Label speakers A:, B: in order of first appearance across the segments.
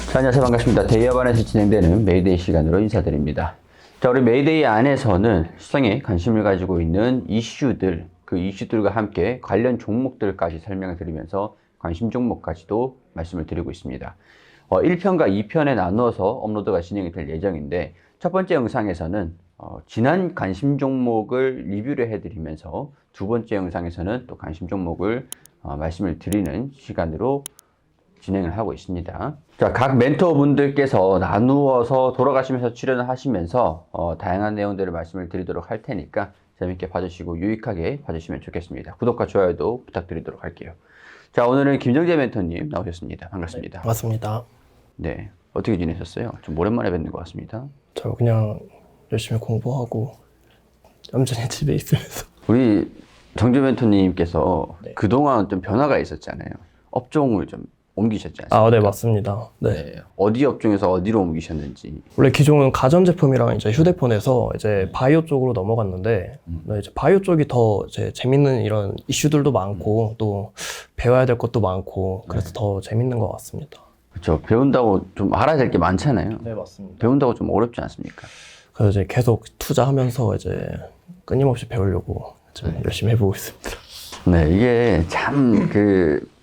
A: 자, 안녕하세요. 반갑습니다. 대기업안에서 진행되는 메이데이 시간으로 인사드립니다. 자, 우리 메이데이 안에서는 시장에 관심을 가지고 있는 이슈들, 그 이슈들과 함께 관련 종목들까지 설명을 드리면서 관심 종목까지도 말씀을 드리고 있습니다. 1편과 2편에 나누어서 업로드가 진행이 될 예정인데, 첫 번째 영상에서는 지난 관심 종목을 리뷰를 해드리면서 두 번째 영상에서는 또 관심 종목을 말씀을 드리는 시간으로 진행을 하고 있습니다. 자, 각 멘토분들께서 나누어서 돌아가시면서 출연을 하시면서 다양한 내용들을 말씀을 드리도록 할 테니까 재밌게 봐주시고 유익하게 봐주시면 좋겠습니다. 구독과 좋아요도 부탁드리도록 할게요. 자, 오늘은 김정재 멘토님 나오셨습니다. 반갑습니다.
B: 네, 반갑습니다.
A: 네, 어떻게 지내셨어요? 좀 오랜만에 뵙는 것 같습니다.
B: 저 그냥 열심히 공부하고 얌전히 집에 있으면서.
A: 우리 정재 멘토님께서
B: 네.
A: 그동안 좀 변화가 있었잖아요. 업종을 좀 옮기셨지 않습니까?
B: 아, 네, 맞습니다. 네.
A: 네. 어디 업종에서 어디로 옮기셨는지.
B: 원래 기존은 가전제품이랑 이제 휴대폰에서 이제 바이오 쪽으로 넘어갔는데, 네, 이제 바이오 쪽이 더 이제 재밌는 이런 이슈들도 많고, 또 배워야 될 것도 많고, 그래서 더 재밌는 것 같습니다.
A: 그렇죠. 배운다고 좀 알아야 될 게 많잖아요.
B: 네, 맞습니다.
A: 배운다고 좀 어렵지 않습니까?
B: 그래서 이제 계속 투자하면서 이제 끊임없이 배우려고 좀 열심히 해보고 있습니다.
A: 네, 이게 참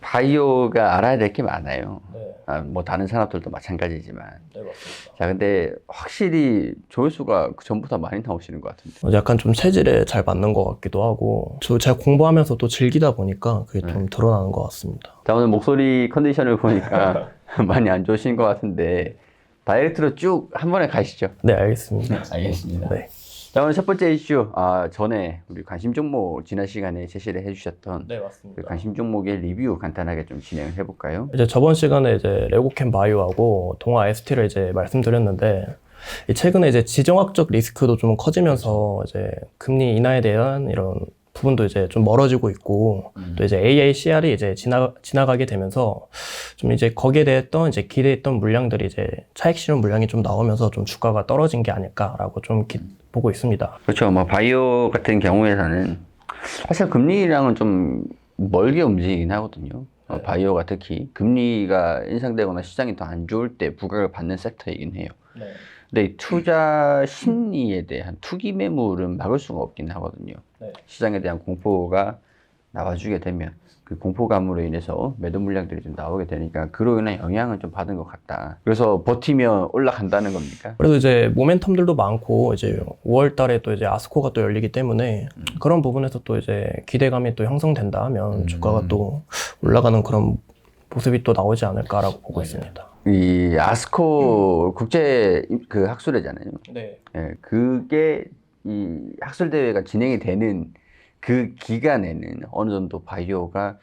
A: 바이오가 알아야 될 게 많아요.
B: 네.
A: 뭐 다른 산업들도 마찬가지지만.
B: 네, 맞습니다.
A: 자, 근데 확실히 조회수가 그 전보다 많이 나오시는 것 같은데.
B: 약간 좀 체질에 잘 맞는 것 같기도 하고, 제가 공부하면서 또 즐기다 보니까 그게 좀 드러나는 것 같습니다.
A: 자, 오늘 목소리 컨디션을 보니까 많이 안 좋으신 것 같은데 다이렉트로 쭉 한 번에 가시죠.
B: 네, 알겠습니다.
A: 알겠습니다.
B: 네.
A: 자, 오늘 첫 번째 이슈, 전에 우리 관심 종목 지난 시간에 제시를 해주셨던
B: 네, 맞습니다.
A: 그 관심 종목의 리뷰 간단하게 좀 진행을 해볼까요?
B: 이제 저번 시간에 이제 레고캠 바이오하고 동아 ST를 이제 말씀드렸는데, 최근에 이제 지정학적 리스크도 좀 커지면서 이제 금리 인하에 대한 이런 부분도 이제 좀 멀어지고 있고, 또 이제 AACR이 이제 지나가게 되면서 좀 이제 거기에 대했던 이제 기대했던 물량들이 이제 차익 실현 물량이 좀 나오면서 좀 주가가 떨어진 게 아닐까라고 좀 보고 있습니다.
A: 그렇죠. 뭐 바이오 같은 경우에는 사실 금리랑은 좀 멀게 움직이긴 하거든요. 바이오가 특히 금리가 인상되거나 시장이 더 안 좋을 때 부각을 받는 섹터이긴 해요.
B: 네.
A: 근데 이 투자 심리에 대한 투기 매물은 막을 수가 없긴 하거든요.
B: 네.
A: 시장에 대한 공포가 나와주게 되면 그 공포감으로 인해서 매도 물량들이 좀 나오게 되니까 그로 인한 영향을 좀 받은 것 같다. 그래서 버티면 올라간다는 겁니까?
B: 그래도 이제 모멘텀들도 많고 이제 5월 달에 또 이제 아스코가 또 열리기 때문에 그런 부분에서 또 이제 기대감이 또 형성된다 하면 주가가 또 올라가는 그런 모습이 또 나오지 않을까라고 보고 있습니다.
A: 이 아스코 국제 그 학술회잖아요.
B: 네.
A: 예, 그게 이 학술 대회가 진행이 되는 그 기간에는 어느 정도 바이오가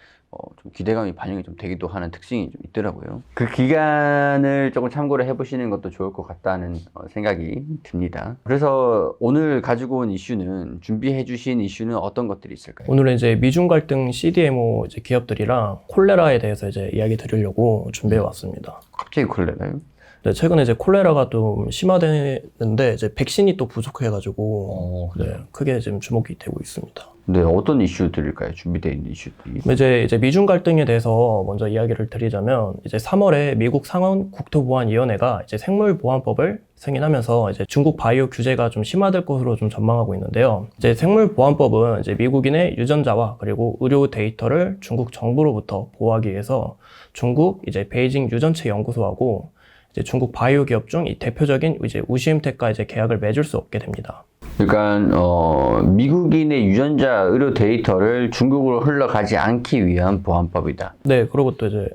A: 좀 기대감이 반영이 좀 되기도 하는 특징이 좀 있더라고요. 그 기간을 조금 참고를 해보시는 것도 좋을 것 같다는 생각이 듭니다. 그래서 오늘 가지고 온 이슈는 준비해주신 이슈는 어떤 것들이 있을까요?
B: 오늘은 이제 미중 갈등 CDMO 이제 기업들이랑 콜레라에 대해서 이제 이야기 드리려고 준비해 왔습니다.
A: 갑자기 콜레라요?
B: 네, 최근에 이제 콜레라가 좀 심화되는데 이제 백신이 또 부족해가지고 네, 크게 지금 주목이 되고 있습니다.
A: 네, 어떤 이슈들일까요? 준비되어 있는 이슈들이.
B: 이제 미중 갈등에 대해서 먼저 이야기를 드리자면 이제 3월에 미국 상원 국토보안위원회가 이제 생물보안법을 승인하면서 이제 중국 바이오 규제가 좀 심화될 것으로 좀 전망하고 있는데요. 이제 생물보안법은 이제 미국인의 유전자와 그리고 의료 데이터를 중국 정부로부터 보호하기 위해서 중국 이제 베이징 유전체 연구소하고 이제 중국 바이오 기업 중 이 대표적인 이제 우시엠텍과 이제 계약을 맺을 수 없게 됩니다.
A: 그러니까 미국인의 유전자 의료 데이터를 중국으로 흘러가지 않기 위한 보안법이다.
B: 네, 그리고 또 이제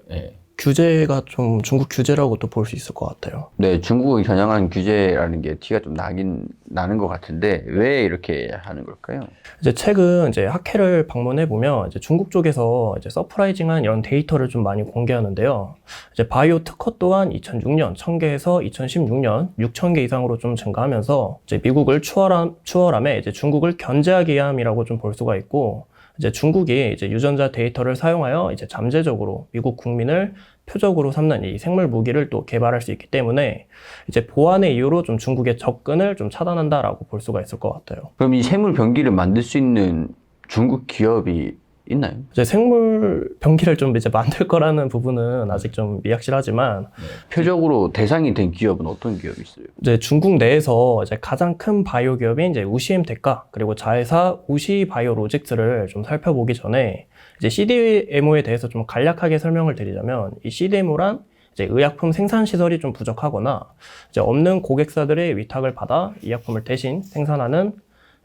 B: 규제가 좀 중국 규제라고 또 볼 수 있을 것 같아요.
A: 네, 중국을 겨냥한 규제라는 게 티가 좀 나는 것 같은데 왜 이렇게 하는 걸까요?
B: 이제 최근 이제 학회를 방문해 보면 이제 중국 쪽에서 이제 서프라이징한 이런 데이터를 좀 많이 공개하는데요. 이제 바이오 특허 또한 2006년 1000개에서 2016년 6000개 이상으로 좀 증가하면서 이제 미국을 추월함에 이제 중국을 견제하기 위함이라고 좀 볼 수가 있고, 이제 중국이 이제 유전자 데이터를 사용하여 이제 잠재적으로 미국 국민을 표적으로 삼는 이 생물 무기를 또 개발할 수 있기 때문에 이제 보안의 이유로 좀 중국의 접근을 좀 차단한다라고 볼 수가 있을 것 같아요.
A: 그럼 이 생물 병기를 만들 수 있는 중국 기업이 있나요?
B: 이제 생물 병기를 좀 이제 만들 거라는 부분은 아직 좀 미확실하지만
A: 표적으로 대상이 된 기업은 어떤 기업이 있어요?
B: 이제 중국 내에서 이제 가장 큰 바이오 기업인 이제 우시엠 테크과 그리고 자회사 우시 바이오로직스를 좀 살펴보기 전에 이제 CDMO에 대해서 좀 간략하게 설명을 드리자면 이 CDMO란 이제 의약품 생산 시설이 좀 부족하거나 이제 없는 고객사들의 위탁을 받아 이 약품을 대신 생산하는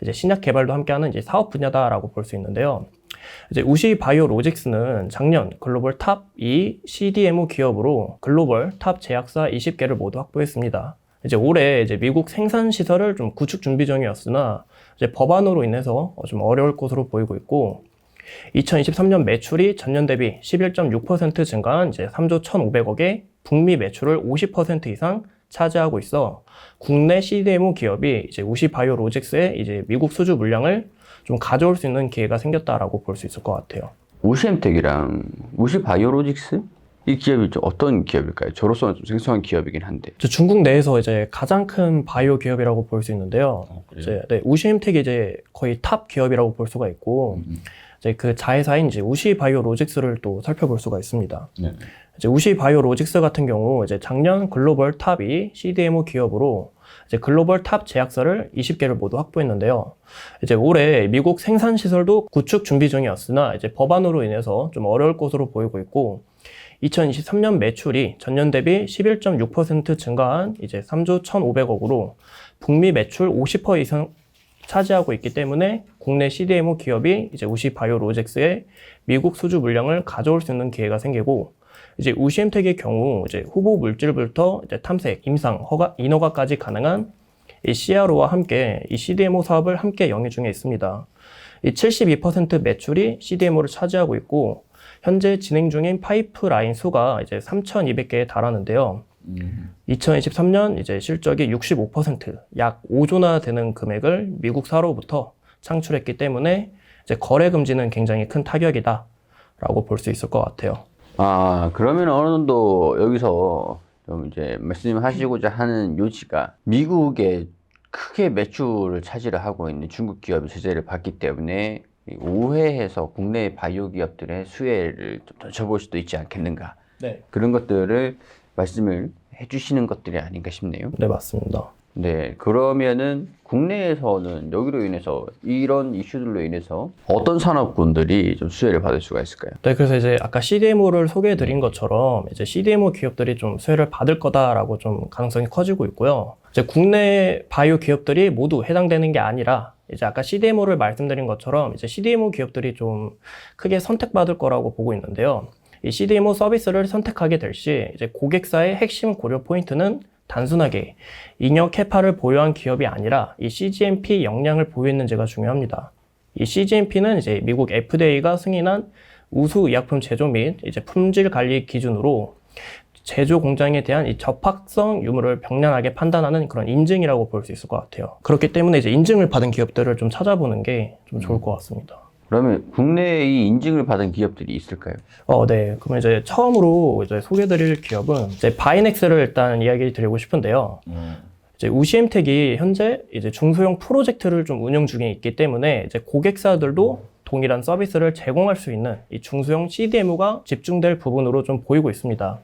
B: 이제 신약 개발도 함께하는 이제 사업 분야다라고 볼 수 있는데요. 이제 우시 바이오로직스는 작년 글로벌 탑 2 CDMO 기업으로 글로벌 탑 제약사 20개를 모두 확보했습니다. 이제 올해 이제 미국 생산 시설을 좀 구축 준비 중이었으나 이제 법안으로 인해서 좀 어려울 것으로 보이고 있고 2023년 매출이 전년 대비 11.6% 증가한 이제 3조 1,500억에 북미 매출을 50% 이상 차지하고 있어 국내 CDMO 기업이 이제 우시 바이오로직스의 이제 미국 수주 물량을 좀 가져올 수 있는 기회가 생겼다라고 볼 수 있을 것 같아요.
A: 우시엠텍이랑 우시바이오로직스? 이 기업이 좀 어떤 기업일까요? 저로서는 좀 생소한 기업이긴 한데.
B: 중국 내에서 이제 가장 큰 바이오 기업이라고 볼 수 있는데요. 이제 네, 우시엠텍이 이제 거의 탑 기업이라고 볼 수가 있고 이제 그 자회사인 이제 우시 바이오로직스를 또 살펴볼 수가 있습니다.
A: 네.
B: 이제 우시 바이오로직스 같은 경우 이제 작년 글로벌 탑 2 CDMO 기업으로 이제 글로벌 탑 제약사를 20개를 모두 확보했는데요. 이제 올해 미국 생산 시설도 구축 준비 중이었으나 이제 법안으로 인해서 좀 어려울 것으로 보이고 있고 2023년 매출이 전년 대비 11.6% 증가한 이제 3조 1,500억으로 북미 매출 50% 이상 차지하고 있기 때문에 국내 CDMO 기업이 이제 우시 바이오로직스의 미국 수주 물량을 가져올 수 있는 기회가 생기고 이제 우시엠텍의 경우 이제 후보 물질부터 이제 탐색, 임상, 허가, 인허가까지 가능한 이 CRO와 함께 이 CDMO 사업을 함께 영위 중에 있습니다. 이 72% 매출이 CDMO를 차지하고 있고 현재 진행 중인 파이프라인 수가 이제 3,200개에 달하는데요. 2023년 이제 실적이 65%, 약 5조나 되는 금액을 미국사로부터 창출했기 때문에 이제 거래 금지는 굉장히 큰 타격이다라고 볼 수 있을 것 같아요.
A: 아, 그러면 어느 정도 여기서 좀 이제 말씀하시고자 하는 요지가 미국에 크게 매출을 차지를 하고 있는 중국 기업이 제재를 받기 때문에 우회해서 국내 바이오 기업들의 수혜를 좀 더 줘볼 수도 있지 않겠는가.
B: 네.
A: 그런 것들을 말씀을 해주시는 것들이 아닌가 싶네요.
B: 네, 맞습니다.
A: 네, 그러면은 국내에서는 여기로 인해서 이런 이슈들로 인해서 어떤 산업군들이 좀 수혜를 받을 수가 있을까요?
B: 네, 그래서 이제 아까 CDMO를 소개해 드린 것처럼 이제 CDMO 기업들이 좀 수혜를 받을 거다라고 좀 가능성이 커지고 있고요. 이제 국내 바이오 기업들이 모두 해당되는 게 아니라 이제 아까 CDMO를 말씀드린 것처럼 이제 CDMO 기업들이 좀 크게 선택받을 거라고 보고 있는데요. 이 CDMO 서비스를 선택하게 될 시 이제 고객사의 핵심 고려 포인트는 단순하게 잉여 캐파를 보유한 기업이 아니라 이 cGMP 역량을 보유했는지가 중요합니다. 이 cGMP는 이제 미국 FDA가 승인한 우수 의약품 제조 및 이제 품질 관리 기준으로 제조 공장에 대한 이 접합성 유무를 병량하게 판단하는 그런 인증이라고 볼 수 있을 것 같아요. 그렇기 때문에 이제 인증을 받은 기업들을 좀 찾아보는 게 좀 좋을 것 같습니다.
A: 그러면 국내에 이 인증을 받은 기업들이 있을까요?
B: 네. 그러면 이제 처음으로 이제 소개드릴 기업은 이제 바이넥스를 일단 이야기 드리고 싶은데요. 이제 우시엠텍이 현재 이제 중소형 프로젝트를 좀 운영 중에 있기 때문에 이제 고객사들도 동일한 서비스를 제공할 수 있는 이 중소형 CDMO가 집중될 부분으로 좀 보이고 있습니다.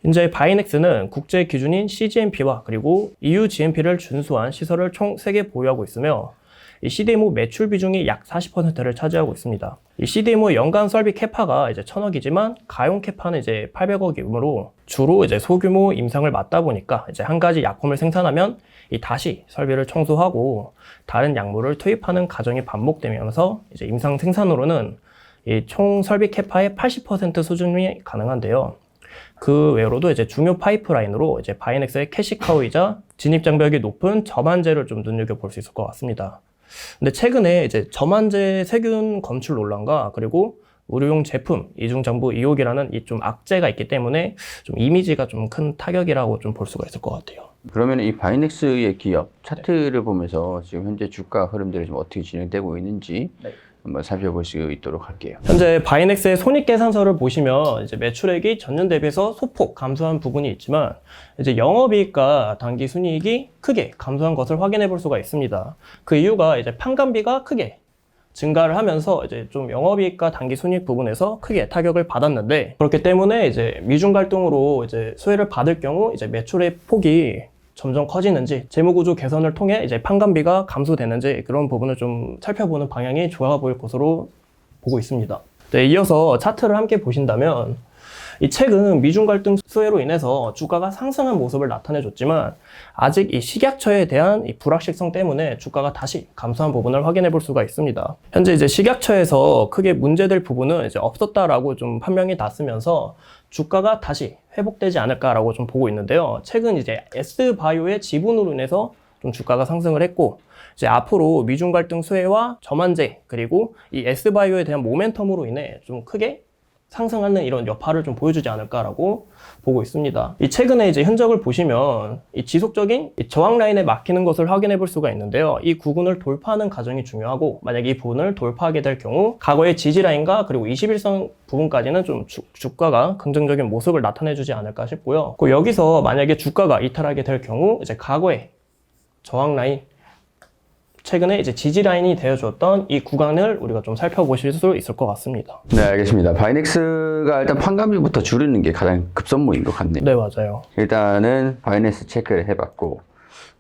B: 현재 바이넥스는 국제 기준인 cGMP와 그리고 EU GMP를 준수한 시설을 총 3개 보유하고 있으며 이 CDMO 매출 비중이 약 40%를 차지하고 있습니다. 이 CDMO 연간 설비 캐파가 이제 1,000억이지만 가용 캐파는 이제 800억이므로 주로 이제 소규모 임상을 맡다 보니까 이제 한 가지 약품을 생산하면 이 다시 설비를 청소하고 다른 약물을 투입하는 과정이 반복되면서 이제 임상 생산으로는 이 총 설비 캐파의 80% 수준이 가능한데요. 그 외로도 이제 중요 파이프라인으로 이제 바이넥스의 캐시카우이자 진입 장벽이 높은 저만제를 좀 눈여겨볼 수 있을 것 같습니다. 근데 최근에 이제 저만제 세균 검출 논란과 그리고 의료용 제품 이중정부 의혹이라는 이 좀 악재가 있기 때문에 좀 이미지가 좀 큰 타격이라고 좀 볼 수가 있을 것 같아요.
A: 그러면 이 바이넥스의 기업 차트를 보면서 지금 현재 주가 흐름들이 좀 어떻게 진행되고 있는지 한번 살펴볼 수 있도록 할게요.
B: 현재 바이넥스의 손익계산서를 보시면 이제 매출액이 전년 대비해서 소폭 감소한 부분이 있지만 이제 영업이익과 단기순이익이 크게 감소한 것을 확인해 볼 수가 있습니다. 그 이유가 이제 판관비가 크게 증가를 하면서 이제 좀 영업이익과 당기순이익 부분에서 크게 타격을 받았는데, 그렇기 때문에 이제 미중 갈등으로 이제 수혜를 받을 경우 이제 매출의 폭이 점점 커지는지, 재무구조 개선을 통해 이제 판관비가 감소되는지, 그런 부분을 좀 살펴보는 방향이 좋아 보일 것으로 보고 있습니다. 네, 이어서 차트를 함께 보신다면, 이 최근 미중 갈등 수혜로 인해서 주가가 상승한 모습을 나타내줬지만, 아직 이 식약처에 대한 이 불확실성 때문에 주가가 다시 감소한 부분을 확인해 볼 수가 있습니다. 현재 이제 식약처에서 크게 문제될 부분은 이제 없었다라고 좀 판명이 났으면서 주가가 다시 회복되지 않을까라고 좀 보고 있는데요. 최근 이제 S바이오의 지분으로 인해서 좀 주가가 상승을 했고, 이제 앞으로 미중 갈등 수혜와 저만제, 그리고 이 S바이오에 대한 모멘텀으로 인해 좀 크게 상승하는 이런 여파를 좀 보여주지 않을까라고 보고 있습니다. 이 최근에 이제 흔적을 보시면 이 지속적인 이 저항 라인에 막히는 것을 확인해 볼 수가 있는데요. 이 구간을 돌파하는 과정이 중요하고, 만약 이 부분을 돌파하게 될 경우 과거의 지지 라인과 그리고 21선 부분까지는 좀 주가가 긍정적인 모습을 나타내 주지 않을까 싶고요. 여기서 만약에 주가가 이탈하게 될 경우 이제 과거의 저항 라인, 최근에 이제 지지 라인이 되어줬던 이 구간을 우리가 좀 살펴보실 수 있을 것 같습니다.
A: 네, 알겠습니다. 바이넥스가 일단 판관비부터 줄이는 게 가장 급선무인 것 같네요.
B: 네, 맞아요.
A: 일단은 바이낸스 체크를 해봤고,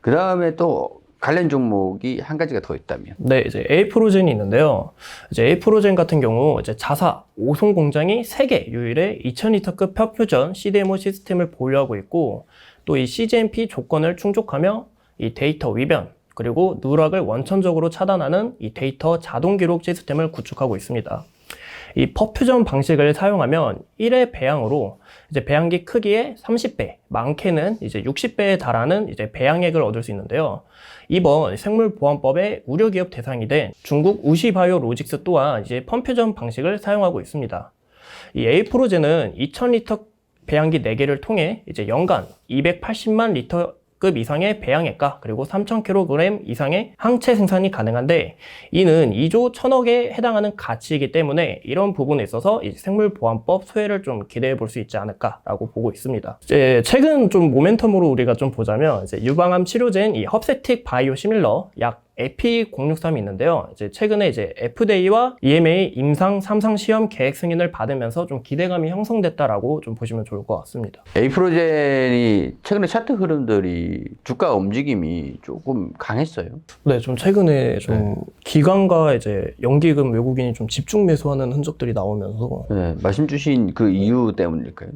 A: 그 다음에 또 관련 종목이 한 가지가 더 있다면?
B: 네, 이제 에이프로젠이 있는데요. 이제 에이프로젠 같은 경우 이제 자사 5송 공장이 세계 유일의 2000리터급 perfusion CDMO 시스템을 보유하고 있고, 또 이 cGMP 조건을 충족하며 이 데이터 위변, 그리고 누락을 원천적으로 차단하는 이 데이터 자동 기록 시스템을 구축하고 있습니다. 이 퍼퓨전 방식을 사용하면 1회 배양으로 이제 배양기 크기의 30배, 많게는 이제 60배에 달하는 이제 배양액을 얻을 수 있는데요. 이번 생물보안법의 우려기업 대상이 된 중국 우시바이오로직스 또한 이제 펌퓨전 방식을 사용하고 있습니다. 이 에이프로젠은 2000리터 배양기 4개를 통해 이제 연간 280만 리터 급 이상의 배양액과 그리고 3,000kg 이상의 항체 생산이 가능한데, 이는 2조 1,000억에 해당하는 가치이기 때문에 이런 부분에 있어서 이 생물보안법 수혜를 좀 기대해 볼 수 있지 않을까라고 보고 있습니다. 이제 최근 좀 모멘텀으로 우리가 좀 보자면, 이제 유방암 치료제인 이 헙세틱 바이오 시밀러 약 에피063이 있는데요. 이제 최근에 이제 FDA와 EMA 임상 3상 시험 계획 승인을 받으면서 좀 기대감이 형성됐다라고 좀 보시면 좋을 것 같습니다.
A: 에이프로젠이 최근에 차트 흐름들이 주가 움직임이 조금 강했어요.
B: 네, 좀 최근에 좀 기관과 이제 연기금 외국인이 좀 집중 매수하는 흔적들이 나오면서,
A: 네, 말씀 주신 그 이유 때문일까요?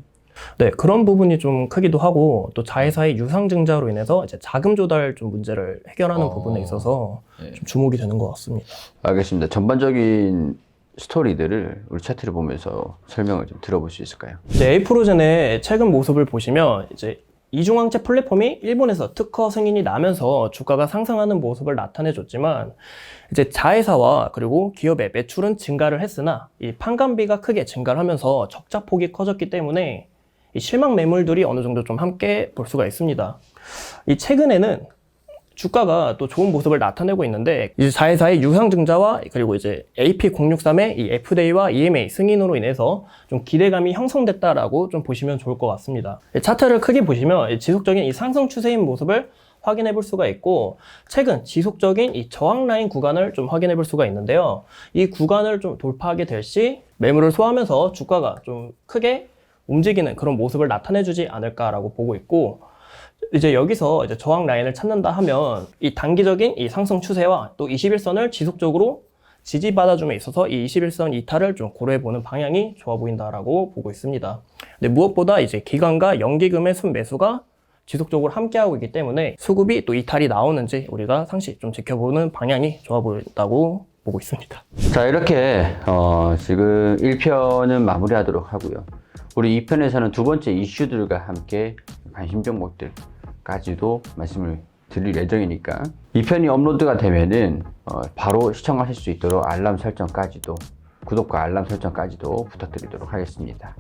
B: 네, 그런 부분이 좀 크기도 하고, 또 자회사의 유상증자로 인해서 이제 자금 조달 좀 문제를 해결하는 부분에 있어서 좀 주목이 되는 것 같습니다.
A: 알겠습니다. 전반적인 스토리들을 우리 차트를 보면서 설명을 좀 들어볼 수 있을까요?
B: 이제 에이프로젠의 최근 모습을 보시면, 이제 이중항체 플랫폼이 일본에서 특허 승인이 나면서 주가가 상승하는 모습을 나타내줬지만, 이제 자회사와 그리고 기업의 매출은 증가를 했으나 이 판관비가 크게 증가를 하면서 적자 폭이 커졌기 때문에 이 실망 매물들이 어느 정도 좀 함께 볼 수가 있습니다. 이 최근에는 주가가 또 좋은 모습을 나타내고 있는데, 이제 자회사의 유상증자와 그리고 이제 AP063의 이 FDA와 EMA 승인으로 인해서 좀 기대감이 형성됐다라고 좀 보시면 좋을 것 같습니다. 차트를 크게 보시면 지속적인 이 상승 추세인 모습을 확인해 볼 수가 있고, 최근 지속적인 이 저항 라인 구간을 좀 확인해 볼 수가 있는데요. 이 구간을 좀 돌파하게 될 시 매물을 소화하면서 주가가 좀 크게 움직이는 그런 모습을 나타내 주지 않을까라고 보고 있고, 이제 여기서 이제 저항 라인을 찾는다 하면 이 단기적인 이 상승 추세와 또 21선을 지속적으로 지지받아줌에 있어서 이 21선 이탈을 좀 고려해 보는 방향이 좋아 보인다라고 보고 있습니다. 근데 무엇보다 이제 기관과 연기금의 순매수가 지속적으로 함께하고 있기 때문에 수급이 또 이탈이 나오는지 우리가 상시 좀 지켜보는 방향이 좋아 보인다고 보고 있습니다.
A: 자, 이렇게 지금 1편은 마무리하도록 하고요. 우리 2편에서는 두 번째 이슈들과 함께 관심 종목들까지도 말씀을 드릴 예정이니까 2편이 업로드가 되면은 바로 시청하실 수 있도록 알람 설정까지도, 구독과 알람 설정까지도 부탁드리도록 하겠습니다.